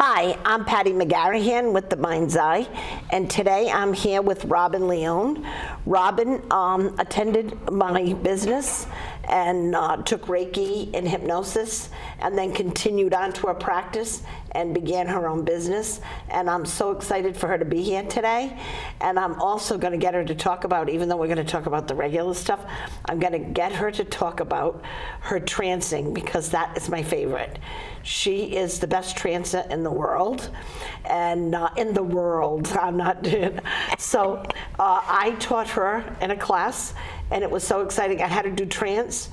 Hi, I'm Patty McGarrahan with the Mindz, and today I'm here with Robin Leone. Robin attended my business and took Reiki and hypnosis, and then continued on to her practice and began her own business. And I'm so excited for her to be here today. And I'm also going to get her to talk about, even though we're going to talk about the regular stuff, I'm going to get her to talk about her trancing, because that is my favorite. She is the best trancer in the world, and in the world, I'm not doing. So I taught her in a class, and it was so exciting. I had her do trance,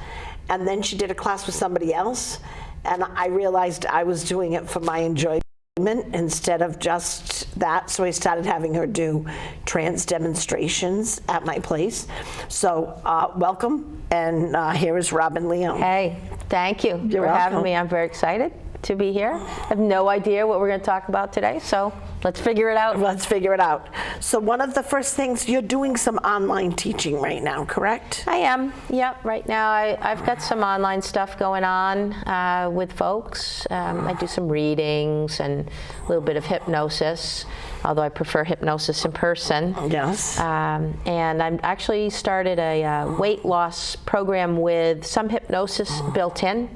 and then she did a class with somebody else, and I realized I was doing it for my enjoyment instead of just that. So I started having her do trance demonstrations at my place. So welcome, and here is Robin Leone. Hey, thank you for having me. I'm very excited to be here. I have no idea what we're going to talk about today, so let's figure it out. Let's figure it out. So one of the first things, you're doing some online teaching right now, correct? I am, yep. Right now I've got some online stuff going on with folks. I do some readings and a little bit of hypnosis, although I prefer hypnosis in person. Yes. And I'm actually started a weight loss program with some hypnosis built in.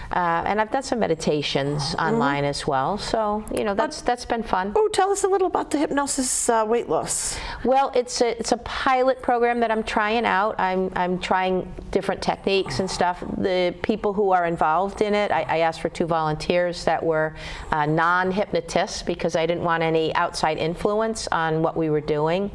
And I've done some meditations online as well, so that's been fun. Oh, tell us a little about the hypnosis weight loss. Well, it's a pilot program that I'm trying out. I'm trying different techniques and stuff. The people who are involved in it, I asked for 2 volunteers that were non-hypnotists, because I didn't want any outside influence on what we were doing.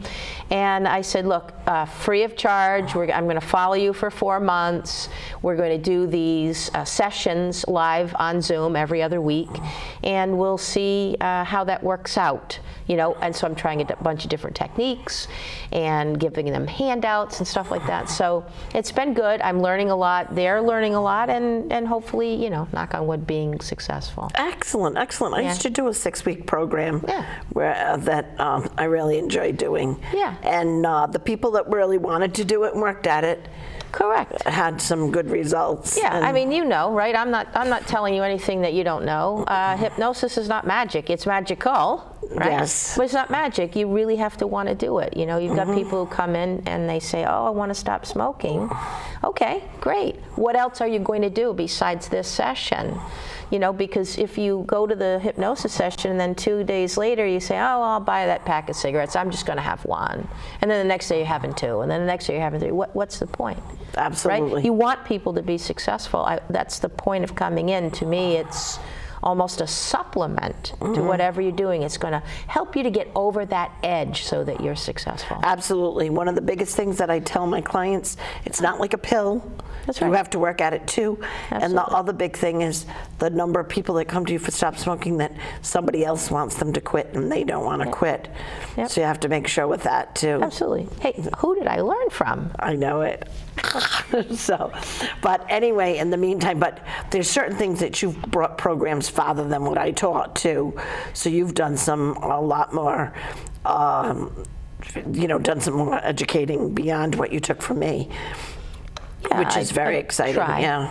And I said, look, free of charge, I'm going to follow you for 4 months. We're going to do these sessions live on Zoom every other week, and we'll see how that works out. And so I'm trying a bunch of different techniques and giving them handouts and stuff like that. So it's been good. I'm learning a lot. They're learning a lot, and hopefully, knock on wood, being successful. Excellent, excellent. I used to do a 6-week program where that I really enjoyed doing. Yeah. And the people that really wanted to do it and worked at it, correct, had some good results. Yeah, I mean, right? I'm not telling you anything that you don't know. Hypnosis is not magic. It's magical, right? Yes. But it's not magic. You really have to want to do it. You've got people who come in and they say, oh, I want to stop smoking. Okay, great. What else are you going to do besides this session? Because if you go to the hypnosis session and then 2 days later you say, oh, I'll buy that pack of cigarettes, I'm just going to have 1. And then the next day you're having 2, and then the next day you're having 3. What's the point? Absolutely. Right? You want people to be successful. That's the point of coming in. To me, it's almost a supplement to whatever you're doing. It's going to help you to get over that edge so that you're successful. Absolutely. One of the biggest things that I tell my clients, it's not like a pill. That's right. You have to work at it too. Absolutely. And the other big thing is the number of people that come to you for stop smoking that somebody else wants them to quit and they don't want to quit. Yep. So you have to make sure with that too. Absolutely. Hey, who did I learn from? I know it. So, but anyway, in the meantime, but there's certain things that you've brought programs farther than what I taught too. So you've done a lot more, done some more educating beyond what you took from me. Yeah, which is very exciting.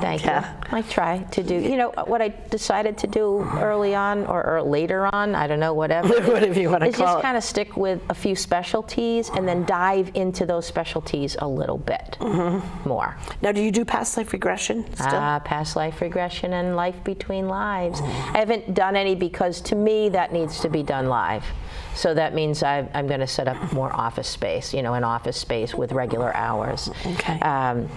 Thank you. I try to do, what I decided to do early on or later on, I don't know, whatever. Whatever you want to call it. Is just kind of stick with a few specialties and then dive into those specialties a little bit more. Now, do you do past life regression still? Past life regression and life between lives. I haven't done any because to me that needs to be done live. So that means I'm going to set up more office space, an office space with regular hours. Okay.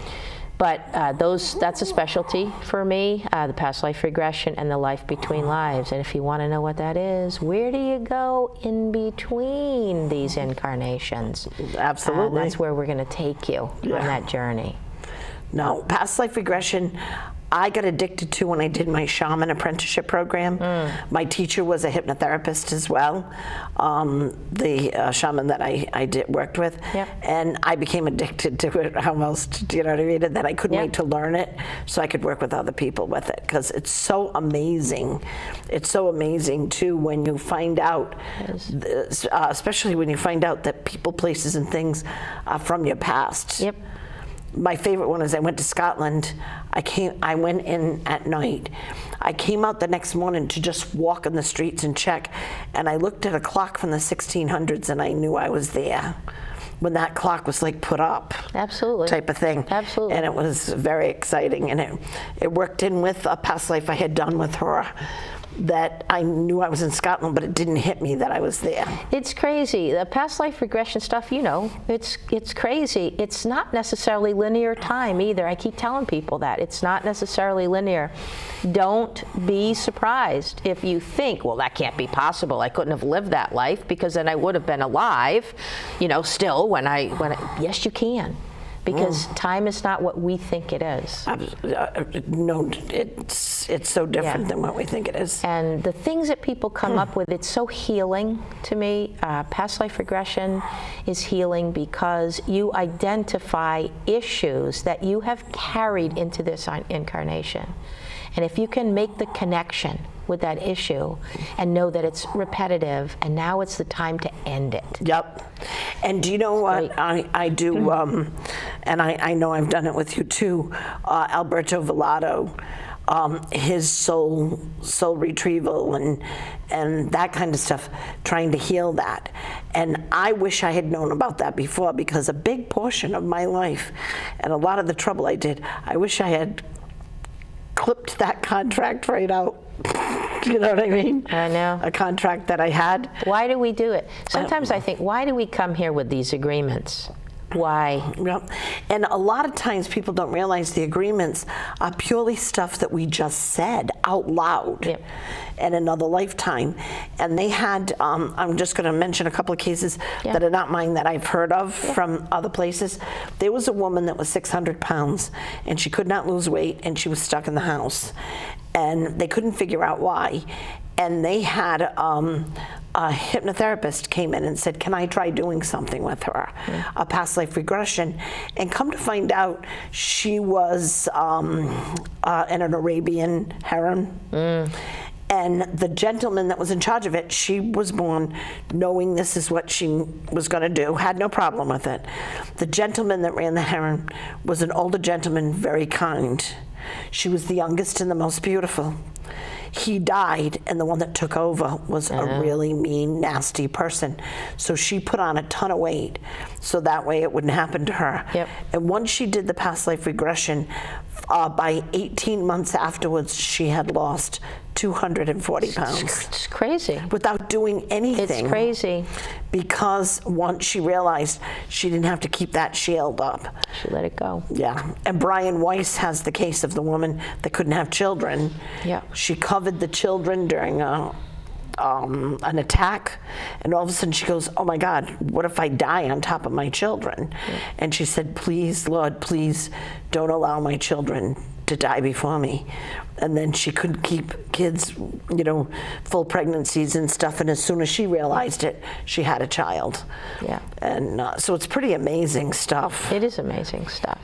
But that's a specialty for me, the past life regression and the life between lives. And if you want to know what that is, where do you go in between these incarnations? Absolutely. That's where we're going to take you on that journey. No, past life regression, I got addicted to when I did my shaman apprenticeship program. My teacher was a hypnotherapist as well, the shaman that I worked with. Yep. And I became addicted to it almost, you know what I mean? And then I couldn't wait to learn it so I could work with other people with it, because it's so amazing. It's so amazing too when you find out, especially when you find out that people, places, and things are from your past. Yep. my favorite one is I went to Scotland. I went in at night. I came out the next morning to just walk in the streets and check, and I looked at a clock from the 1600s, and I knew I was there when that clock was like put up. Absolutely. Type of thing. Absolutely. And it was very exciting, and it worked in with a past life I had done with her, that I knew I was in Scotland, but it didn't hit me that I was there. It's crazy. The past life regression stuff, it's crazy. It's not necessarily linear time either. I keep telling people that. It's not necessarily linear. Don't be surprised if you think, well, that can't be possible. I couldn't have lived that life because then I would have been alive, still when yes, you can. Because time is not what we think it is. No, it's so different than what we think it is. And the things that people come up with, it's so healing to me. Past life regression is healing because you identify issues that you have carried into this incarnation. And if you can make the connection with that issue and know that it's repetitive and now it's the time to end it. Yep. And do you know what I do, and I know I've done it with you too, Alberto Villado, his soul retrieval and that kind of stuff, trying to heal that. And I wish I had known about that before, because a big portion of my life and a lot of the trouble I did, I wish I had clipped that contract right out. You know what I mean? I know. A contract that I had. Why do we do it? Sometimes I think, why do we come here with these agreements? Why? Yep. And a lot of times people don't realize the agreements are purely stuff that we just said out loud in another lifetime. And they had, I'm just going to mention a couple of cases that are not mine that I've heard of from other places. There was a woman that was 600 pounds and she could not lose weight and she was stuck in the house. And they couldn't figure out why. And they had a hypnotherapist came in and said, can I try doing something with her? A past life regression. And come to find out, she was in an Arabian harem. And the gentleman that was in charge of it, she was born knowing this is what she was going to do, had no problem with it. The gentleman that ran the harem was an older gentleman, very kind. She was the youngest and the most beautiful. He died, and the one that took over was a really mean, nasty person. So she put on a ton of weight, so that way it wouldn't happen to her. Yep. And once she did the past life regression, by 18 months afterwards, she had lost 240 pounds. It's crazy. Without doing anything. It's crazy. Because once she realized she didn't have to keep that shield up. She let it go. Yeah. And Brian Weiss has the case of the woman that couldn't have children. Yeah. She covered the children during an attack, and all of a sudden she goes, oh my God, what if I die on top of my children? And she said, please, Lord, please don't allow my children to die before me. And then she couldn't keep kids, full pregnancies and stuff. And as soon as she realized it, she had a child. Yeah. And so it's pretty amazing stuff. It is amazing stuff.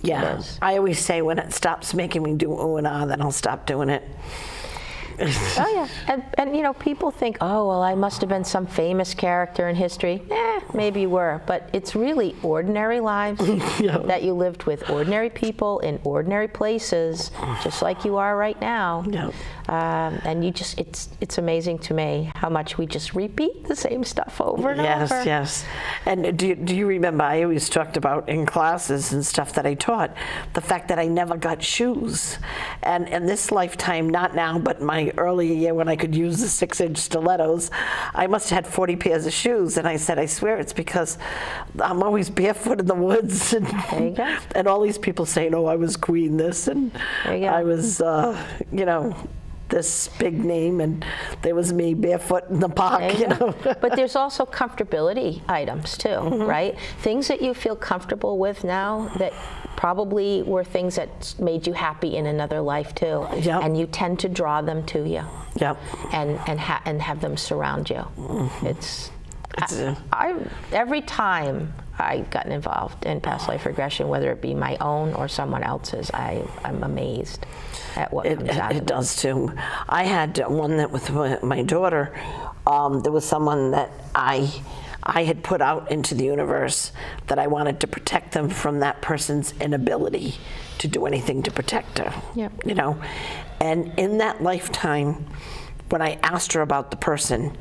Yeah. It is. I always say when it stops making me do ooh and ah, then I'll stop doing it. Oh yeah, and people think, oh well, I must have been some famous character in history. Maybe you were, but it's really ordinary lives that you lived with ordinary people in ordinary places, just like you are right now. And it's amazing to me how much we just repeat the same stuff over and over. Yes. And do you remember, I always talked about in classes and stuff that I taught, the fact that I never got shoes. And in this lifetime, not now, but my early year when I could use the 6-inch stilettos, I must have had 40 pairs of shoes. And I said, I swear it's because I'm always barefoot in the woods. And, there you go. And all these people saying, oh, I was queen this, and I was, this big name, and there was me barefoot in the park, But there's also comfortability items too, right? Things that you feel comfortable with now that probably were things that made you happy in another life too. And you tend to draw them to you. And have them surround you. Every time I've gotten involved in past life regression, whether it be my own or someone else's, I'm amazed at what comes out of it. It does too. I had one that with my daughter, there was someone that I I had put out into the universe that I wanted to protect them from that person's inability to do anything to protect her. Yep. You know, and in that lifetime, when I asked her about the person,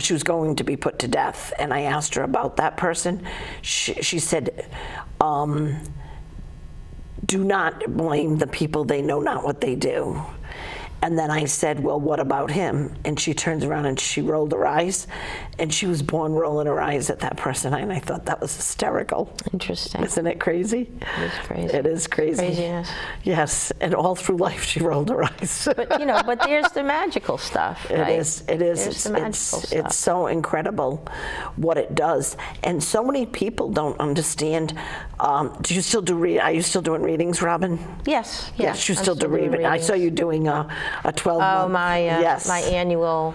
she was going to be put to death, and I asked her about that person. She said, do not blame the people, they know not what they do. And then I said, well, what about him? And she turns around and she rolled her eyes, and she was born rolling her eyes at that person. And I thought that was hysterical. Interesting. Isn't it crazy? It is crazy. It is crazy. Craziness. Yes, and all through life she rolled her eyes. But you know, but there's the magical stuff, right? It is. There's the magical stuff. It's so incredible what it does, and so many people don't understand. Do you still do? Are you still doing readings, Robin? Yes. Yes, you I'm still do readings. I saw you doing a 12-month. Oh, my annual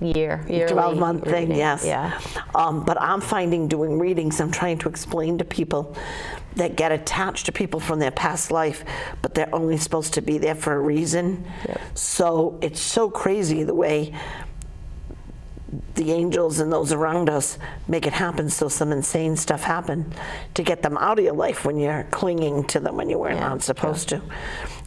yearly 12-month thing. reading. Yes. Yeah. But I'm finding doing readings, I'm trying to explain to people that get attached to people from their past life, but they're only supposed to be there for a reason. Yep. So it's so crazy the way the angels and those around us make it happen, so some insane stuff happen to get them out of your life when you're clinging to them when you weren't not supposed to.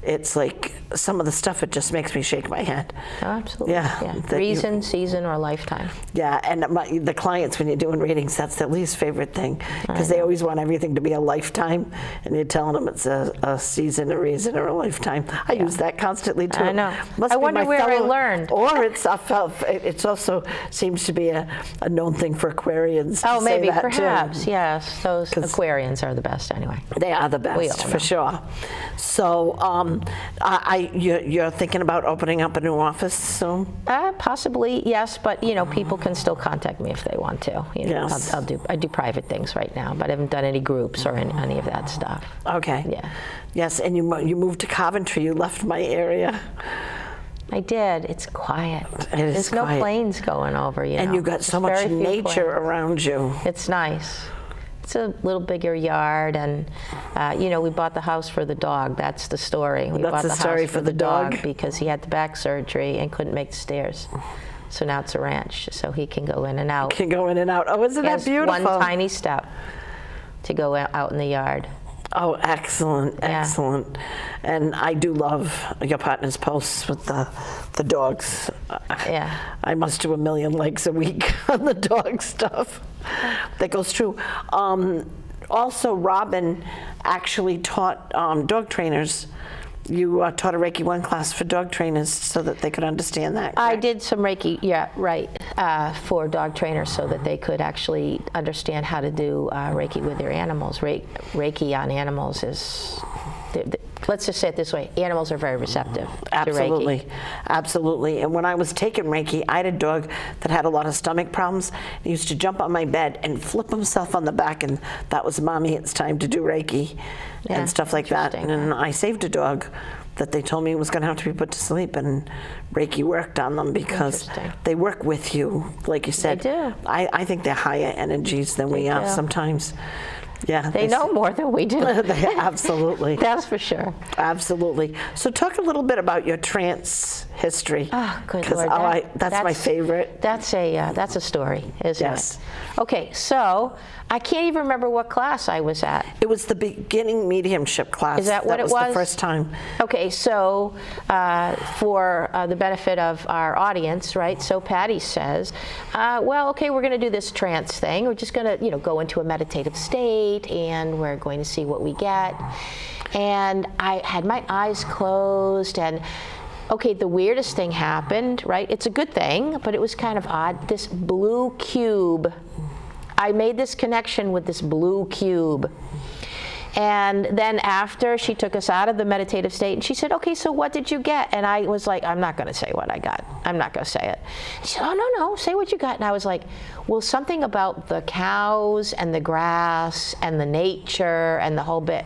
It's like some of the stuff, it just makes me shake my head. Oh, absolutely. Yeah. Reason, season, or lifetime. Yeah, and the clients, when you're doing readings, that's their least favorite thing, because they always want everything to be a lifetime, and you're telling them it's a season, a reason, or a lifetime. I use that constantly too. I know. Must I be wonder my where I fellow- learned. Or it's also seems to be a known thing for Aquarians. To Oh, say maybe, that perhaps, too. yes. Those Aquarians are the best anyway. They are the We best, all for know. sure. So you're thinking about opening up a new office soon? Possibly, yes, but you know, people can still contact me if they want to. You know, Yes. I do private things right now, but I haven't done any groups or any of that stuff. Okay. Yeah. Yes, and you moved to Coventry. You left my area. I did. It's quiet. It is There's quiet. no planes going over, you know. And you got so There's much very few nature planes. around you. It's nice. It's a little bigger yard, and you know, we bought the house for the dog. That's the story. We That's bought the the story house for the dog? because he had the back surgery and couldn't make the stairs. So now it's a ranch, so he can go in and out. Can go in and out. Oh, isn't He that has beautiful? one tiny step to go out in the yard. Oh, excellent, Yeah. excellent. And I do love your partner's posts with the dogs. Yeah. I must do 1 million likes a week on the dog stuff. That goes true. Also, Robin actually taught dog trainers. You taught a Reiki 1 class for dog trainers so that they could understand that. I correct? did some Reiki, yeah, right, for dog trainers so that they could actually understand how to do Reiki with their animals. Reiki on animals is, let's just say it this way, animals are very receptive to Absolutely, Reiki. absolutely. And when I was taking Reiki, I had a dog that had a lot of stomach problems. He used to jump on my bed and flip himself on the back, and that was, Mommy, it's time to do Reiki, Yeah, and stuff like that. interesting. And I saved a dog that they told me was going to have to be put to sleep, and Reiki worked on them because Interesting. they work with you, like you said. do. I think they're higher energies than we They are do. sometimes. Yeah, They know more than we do. Absolutely. That's for sure. Absolutely. So talk a little bit about your trance history. Oh, good 'Cause Lord. that's my favorite. That's a story, isn't Yes. it? Okay, so I can't even remember what class I was at. It was the beginning mediumship class. Is that what it was? was? The first time. Okay, so for the benefit of our audience, right? So Patty says, well, okay, we're going to do this trance thing. We're just going to, you know, go into a meditative state, and we're going to see what we get. And I had my eyes closed, and okay, the weirdest thing happened, right? It's a good thing, but it was kind of odd. This blue cube, I made this connection with this blue cube. And then after, she took us out of the meditative state, and she said, okay, so what did you get? And I was like, I'm not going to say what I got. I'm not going to say it. She said, oh, no, say what you got. And I was like, well, something about the cows and the grass and the nature and the whole bit.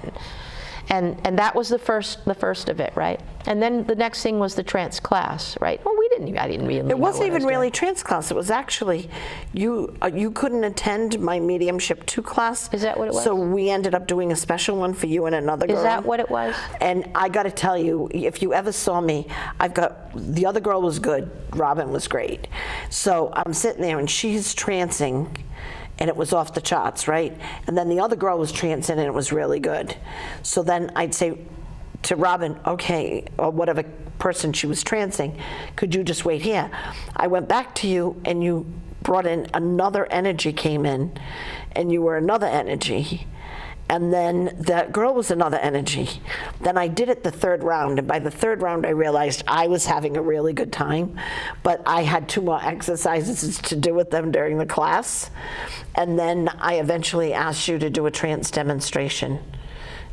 And that was the first of it, right? And then the next thing was the trance class, right? Well, didn't really It wasn't even really trance class. It was actually, you couldn't attend my mediumship 2 class. Is that what it was? So we ended up doing a special one for you and another girl. Is that what it was? And I got to tell you, if you ever saw me, the other girl was good. Robin was great. So I'm sitting there and she's trancing and it was off the charts, right? And then the other girl was trancing and it was really good. So then I'd say to Robin, okay, or whatever person she was trancing, could you just wait here? I went back to you and you brought in another energy came in and you were another energy. And then that girl was another energy. Then I did it the 3rd round, and by the 3rd round I realized I was having a really good time, but I had 2 more exercises to do with them during the class. And then I eventually asked you to do a trance demonstration.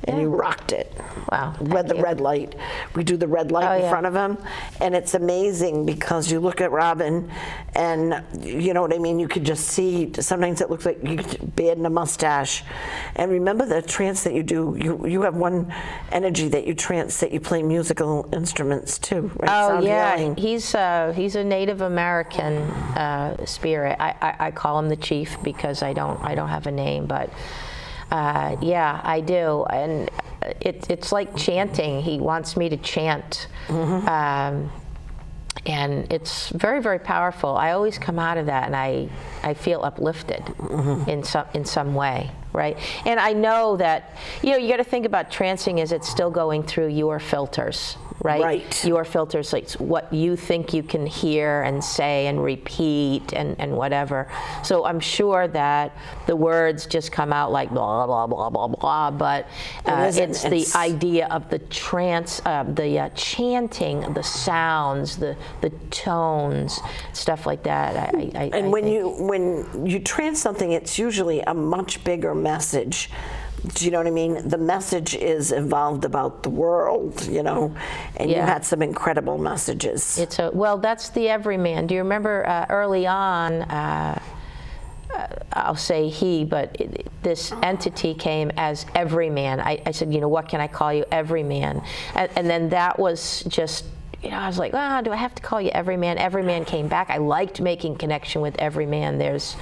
And you rocked it. Wow. With the red light. We do the red light in front of him. And it's amazing because you look at Robin and you know what I mean? You could just see, sometimes it looks like you beard and a mustache. And remember the trance that you do, you have one energy that you trance that you play musical instruments too, right? Oh, Sound yeah. healing. He's a Native American spirit. I call him the chief because I don't have a name, but yeah, I do, and it's like chanting. He wants me to chant, and it's very, very powerful. I always come out of that, and I feel uplifted in some way, right? And I know that you got to think about trancing as it's still going through your filters. Right? Your filters, like what you think you can hear and say and repeat and whatever. So I'm sure that the words just come out like blah, blah, blah, blah, blah, but it's the idea of the trance, the chanting, the sounds, the tones, stuff like that. And when you trance something, it's usually a much bigger message. Do you know what I mean? The message is involved about the world, and you had some incredible messages. Well, that's the everyman. Do you remember early on, I'll say he, but this entity came as everyman. I said, what can I call you? Everyman. And then that was just, I was like, do I have to call you everyman? Everyman came back. I liked making connection with everyman. There's,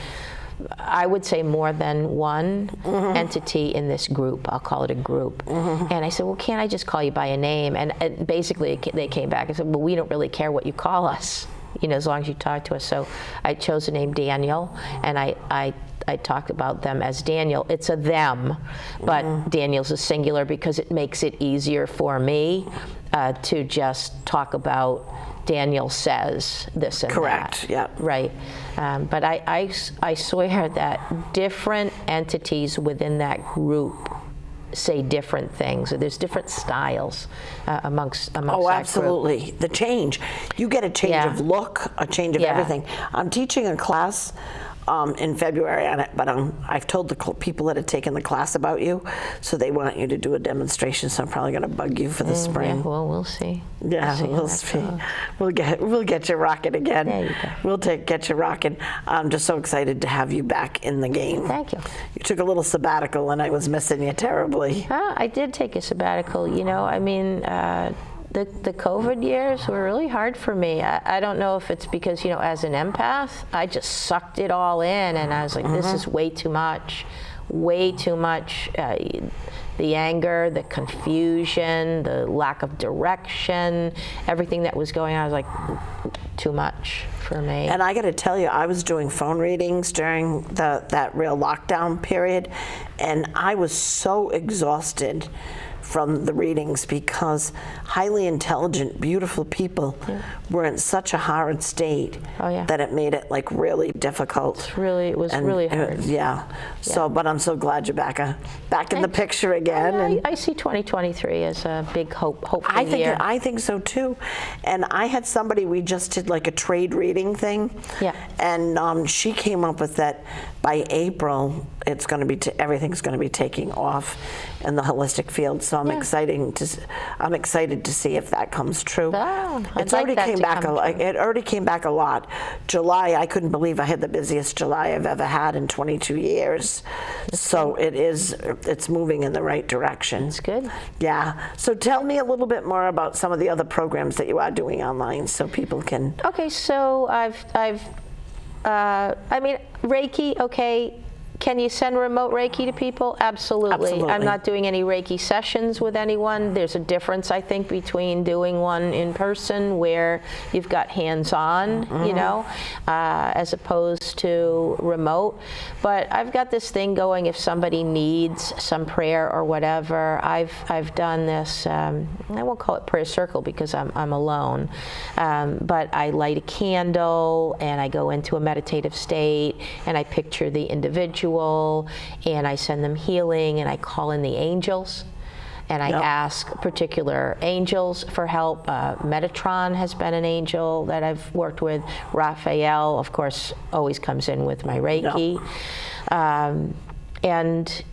I would say, more than one entity in this group. I'll call it a group. And I said, well, can't I just call you by a name? And basically they came back and said, well, we don't really care what you call us, as long as you talk to us. So I chose the name Daniel, and I talk about them as Daniel. It's a them, but Daniel's a singular because it makes it easier for me to just talk about Daniel says this and Correct. that. Yeah. Right. But I swear that different entities within that group say different things. There's different styles amongst that absolutely. group. The change. You get a change of look, a change of everything. I'm teaching a class in February on it, but I've told the people that have taken the class about you, so they want you to do a demonstration, so I'm probably going to bug you for the spring. Yeah, well, we'll see. Yeah, we'll see. We'll get you rocking again. There you go. We'll get you rocking. I'm just so excited to have you back in the game. Thank you. You took a little sabbatical, and I was missing you terribly. I did take a sabbatical. I mean, the COVID years were really hard for me. I don't know if it's because, as an empath, I just sucked it all in, and I was like, this is way too much. The anger, the confusion, the lack of direction, everything that was going on, I was like, too much for me. And I got to tell you, I was doing phone readings during that real lockdown period, and I was so exhausted from the readings because highly intelligent, beautiful people were in such a hard state that it made it like really difficult. It was really hard. So, but I'm so glad you're back in the picture again. I see 2023 as a big hopeful year. I think so too. And I had somebody, we just did like a trade reading thing. Yeah. And she came up with that by April, it's going to be everything's going to be taking off in the holistic field. So I'm excited to see if that comes true. Oh, It already came back a lot. July, I couldn't believe I had the busiest July I've ever had in 22 years. So it's moving in the right direction. It's good. Yeah. So tell me a little bit more about some of the other programs that you are doing online, so people can. Okay, so I mean, Reiki, okay. Can you send remote Reiki to people? Absolutely. I'm not doing any Reiki sessions with anyone. There's a difference, I think, between doing one in person where you've got hands-on, you know, as opposed to remote. But I've got this thing going if somebody needs some prayer or whatever. I've done this, I won't call it prayer circle because I'm alone, but I light a candle and I go into a meditative state and I picture the individual and I send them healing and I call in the angels and I ask particular angels for help. Metatron has been an angel that I've worked with. Raphael, of course, always comes in with my Reiki. And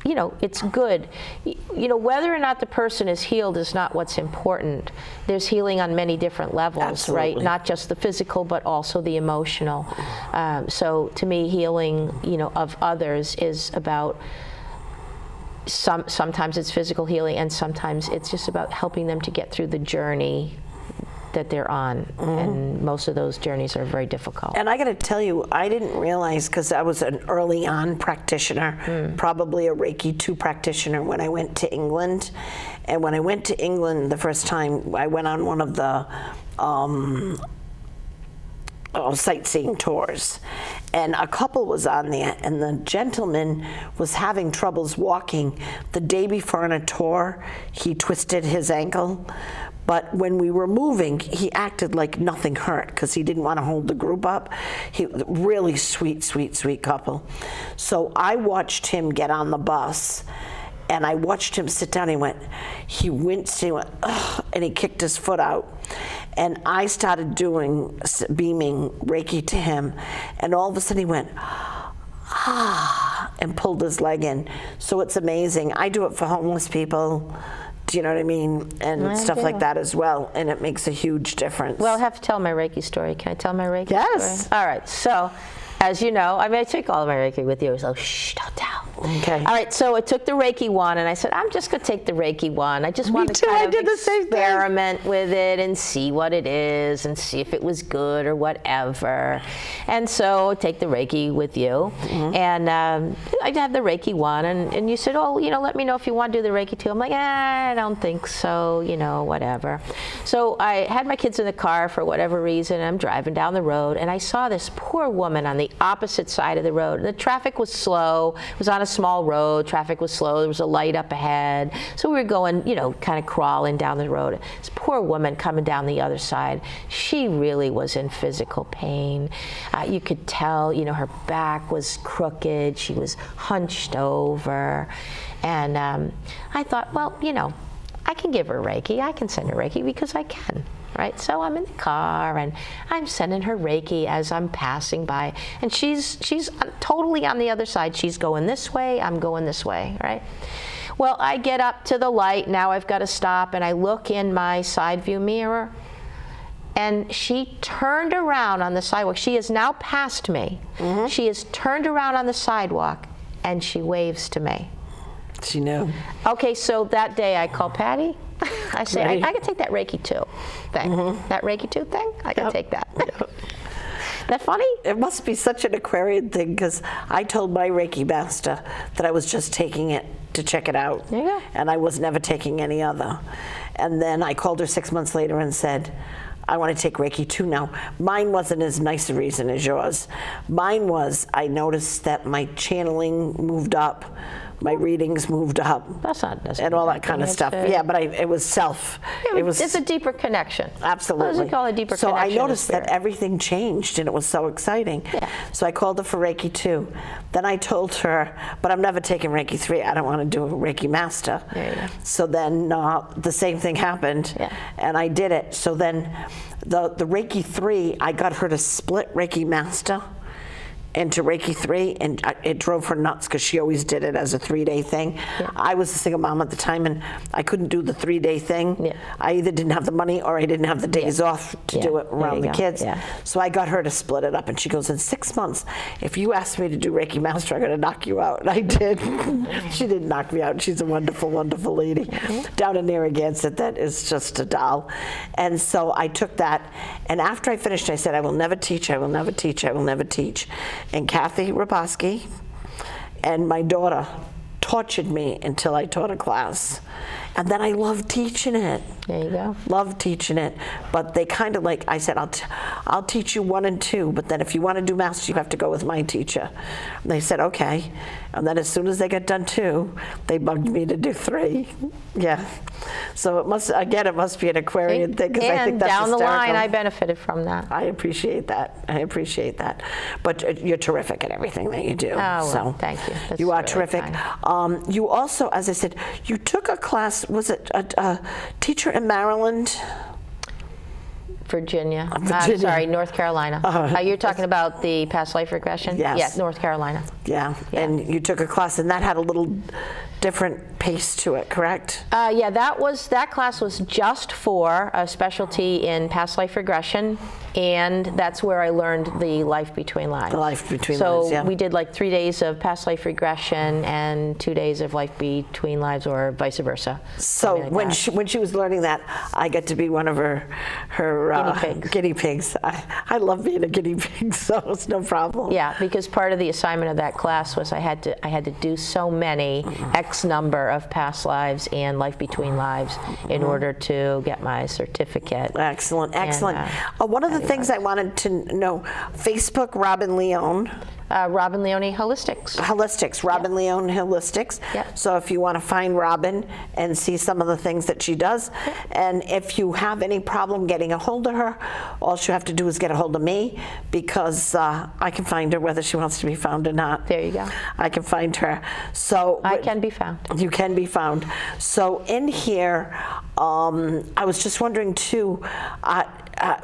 you know, it's good. You know, whether or not the person is healed is not what's important. There's healing on many different levels, right? Not just the physical, but also the emotional. So to me, healing, you know, of others is about sometimes it's physical healing, and sometimes it's just about helping them to get through the journey that they're on, and most of those journeys are very difficult. And I got to tell you, I didn't realize, because I was an early on practitioner, probably a Reiki 2 practitioner when I went to England. And when I went to England the first time, I went on one of the sightseeing tours, and a couple was on there, and the gentleman was having troubles walking. The day before on a tour, he twisted his ankle. But when we were moving, he acted like nothing hurt because he didn't want to hold the group up. He really sweet, sweet, sweet couple. So I watched him get on the bus, and I watched him sit down. He winced, he went, ugh, and he kicked his foot out. And I started beaming Reiki to him, and all of a sudden he went, ah, and pulled his leg in. So it's amazing. I do it for homeless people. Do you know what I mean? And stuff like that as well. And it makes a huge difference. Well, I have to tell my Reiki story. Can I tell my Reiki story? Yes. All right. So, as you know, I take all of my Reiki with you. So, shh, don't tell. Okay. All right. So I took the Reiki one, and I said, I'm just going to take the Reiki one. I just want to kind of experiment with it and see what it is and see if it was good or whatever. And so I take the Reiki with you. And I have the Reiki one. And you said, oh, you know, let me know if you want to do the Reiki 2. I'm like, I don't think so, you know, whatever. So I had my kids in the car for whatever reason. I'm driving down the road, and I saw this poor woman on the opposite side of the road. The traffic was slow. It was on a small road. Traffic was slow. There was a light up ahead. So we were going, you know, kind of crawling down the road. This poor woman coming down the other side. She really was in physical pain. You could tell, you know, her back was crooked. She was hunched over. And I thought, well, you know, I can give her Reiki. I can send her Reiki because I can. Right? So I'm in the car and I'm sending her Reiki as I'm passing by, and she's totally on the other side. She's going this way, I'm going this way, right? Well, I get up to the light. Now I've got to stop, and I look in my side view mirror, and she turned around on the sidewalk. She is now past me. She is turned around on the sidewalk, and she waves to me. She knew. Okay, so that day I call Patty. I say, I can take that Reiki 2 thing. That Reiki 2 thing, I can take that. That funny? It must be such an Aquarian thing, because I told my Reiki master that I was just taking it to check it out. There you go. And I was never taking any other. And then I called her 6 months later and said, I want to take Reiki 2 now. Mine wasn't as nice a reason as yours. Mine was, I noticed that my channeling moved up. My readings moved up. That's not and all that kind of stuff. Yeah, but it was self. It's a deeper connection. Absolutely. What does it call a deeper connection? So I noticed that everything changed, and it was so exciting. Yeah. So I called her for Reiki 2. Then I told her, but I'm never taking Reiki 3. I don't want to do a Reiki master. There you go. So then the same thing happened, and I did it. So then the Reiki 3, I got her to split Reiki master into Reiki 3, and it drove her nuts because she always did it as a 3-day thing. Yeah. I was a single mom at the time, and I couldn't do the 3-day thing. Yeah. I either didn't have the money or I didn't have the days off to do it There around you the go. kids. Yeah. So I got her to split it up, and she goes, in 6 months, if you ask me to do Reiki Master, I'm going to knock you out. And I did. She didn't knock me out. She's a wonderful, wonderful lady down in Narragansett that is just a doll. And so I took that, and after I finished, I said, I will never teach, I will never teach, I will never teach. And Kathy Raboski and my daughter tortured me until I taught a class. And then I loved teaching it. There you go. Loved teaching it. But they kind of like, I said, I'll teach you 1 and 2, but then if you want to do Master, you have to go with my teacher. And they said, okay. And then as soon as they got done 2, they bugged me to do 3. Yeah. So it must be an Aquarian thing, because I think that's down the hysterical. line, I benefited from that. I appreciate that. I appreciate that. But you're terrific at everything that you do. Oh, well, so thank you. That's you are really terrific. kind. You also, as I said, you took a class, was it a teacher in Maryland? Virginia. Virginia. Sorry, North Carolina. You're talking about the past life regression? Yes. Yeah, North Carolina. Yeah. And you took a class, and that had a little different pace to it, correct? Yeah, that class was just for a specialty in past life regression, and that's where I learned the life between lives. The life between so lives, yeah. we did like 3 days of past life regression and 2 days of life between lives, or vice versa. So like when that. when she was learning that, I got to be one of her guinea pigs. I love being a guinea pig, so it's no problem. Yeah, because part of the assignment of that class was I had to do so many X number of past lives and life between lives in order to get my certificate. Excellent, excellent. And, one of the things I wanted to know, Facebook, Robin Leone. Robin Leone Holistics. Robin Leone Holistics. Yep. So if you want to find Robin and see some of the things that she does, and if you have any problem getting a hold of her, all you have to do is get a hold of me, because I can find her whether she wants to be found or not. There you go. I can find her. So I can be found. You can be found. So in here, I was just wondering too,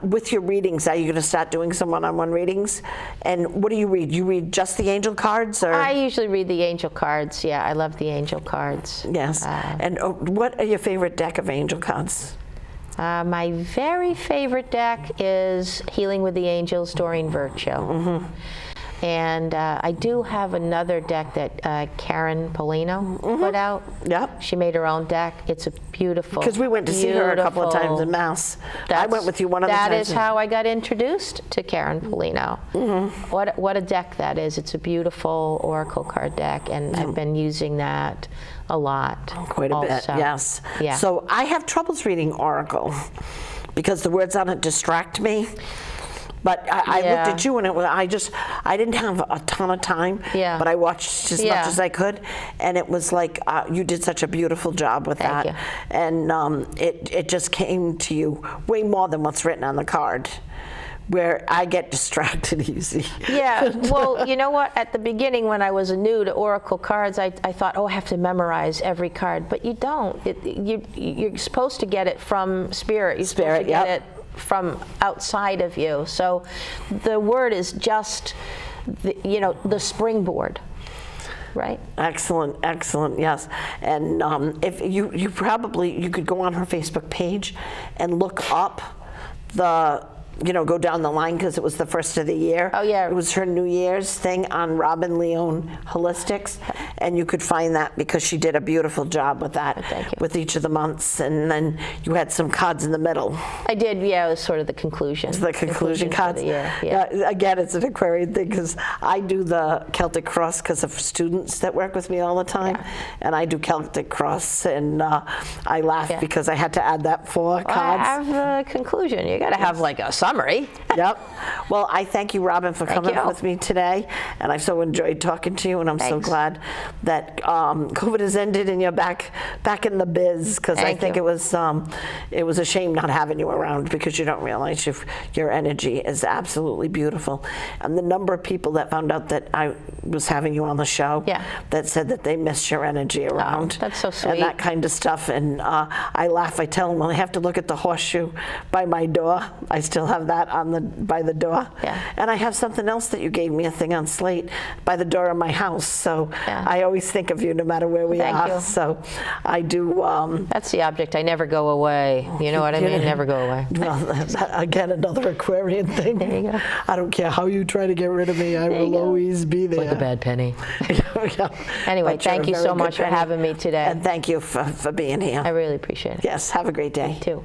with your readings, are you going to start doing some one-on-one readings? And what do you read? You read just the angel cards, or? I usually read the angel cards. Yeah, I love the angel cards. Yes. And what are your favorite deck of angel cards? My very favorite deck is Healing with the Angels, Doreen Virtue. And I do have another deck that Karen Polino put out. Yep. She made her own deck. It's a beautiful, Because we went to see her a couple of times in Mass. I went with you one of the times. That is how I got introduced to Karen Polino. What a deck that is. It's a beautiful oracle card deck, and I've been using that a lot. Quite a bit, yes. Yeah. So I have troubles reading oracle because the words on it distract me. But I looked at you, and I didn't have a ton of time, but I watched as much as I could, and it was like you did such a beautiful job with Thank that. you. And it just came to you way more than what's written on the card, where I get distracted easy. Yeah, well, you know what? At the beginning, when I was new to oracle cards, I thought, I have to memorize every card, but you don't. You're supposed to get it from spirit. You're supposed to get it from outside of you. So the word is just, the springboard, right? Excellent, excellent, yes. And if you could go on her Facebook page and look up go down the line, because it was the first of the year. Oh, yeah. It was her New Year's thing on Robin Leone Holistics, and you could find that because she did a beautiful job with that. Thank you. With each of the months, and then you had some cards in the middle. I did, it was sort of the conclusion. The conclusion cards. Yeah. Again, it's an Aquarian thing, because I do the Celtic Cross because of students that work with me all the time, and I do Celtic Cross, and I laugh because I had to add that 4 cards. I have the conclusion. You got to have like a summary. Yep. Well, I thank you, Robin, for coming with me today, and I've so enjoyed talking to you, and I'm so glad that COVID has ended and you're back in the biz, because I think it was a shame not having you around, because you don't realize your energy is absolutely beautiful. And the number of people that found out that I was having you on the show that said that they missed your energy around. That's so sweet. And that kind of stuff. And I laugh. I tell them, well, I have to look at the horseshoe by my door. I still have have that by the door. Yeah. And I have something else that you gave me, a thing on slate by the door of my house. So Yeah. I always think of you no matter where we Thank are. you. So I do. That's the object. I never go away. You know what I mean? Never go away. Well, again, another Aquarian thing. There you go. I don't care how you try to get rid of me. I There you will go. always be there. Like a bad penny. Yeah. Anyway, But you're thank a you very so good much for penny. having me today. And thank you for being here. I really appreciate it. Yes, have a great day. Too.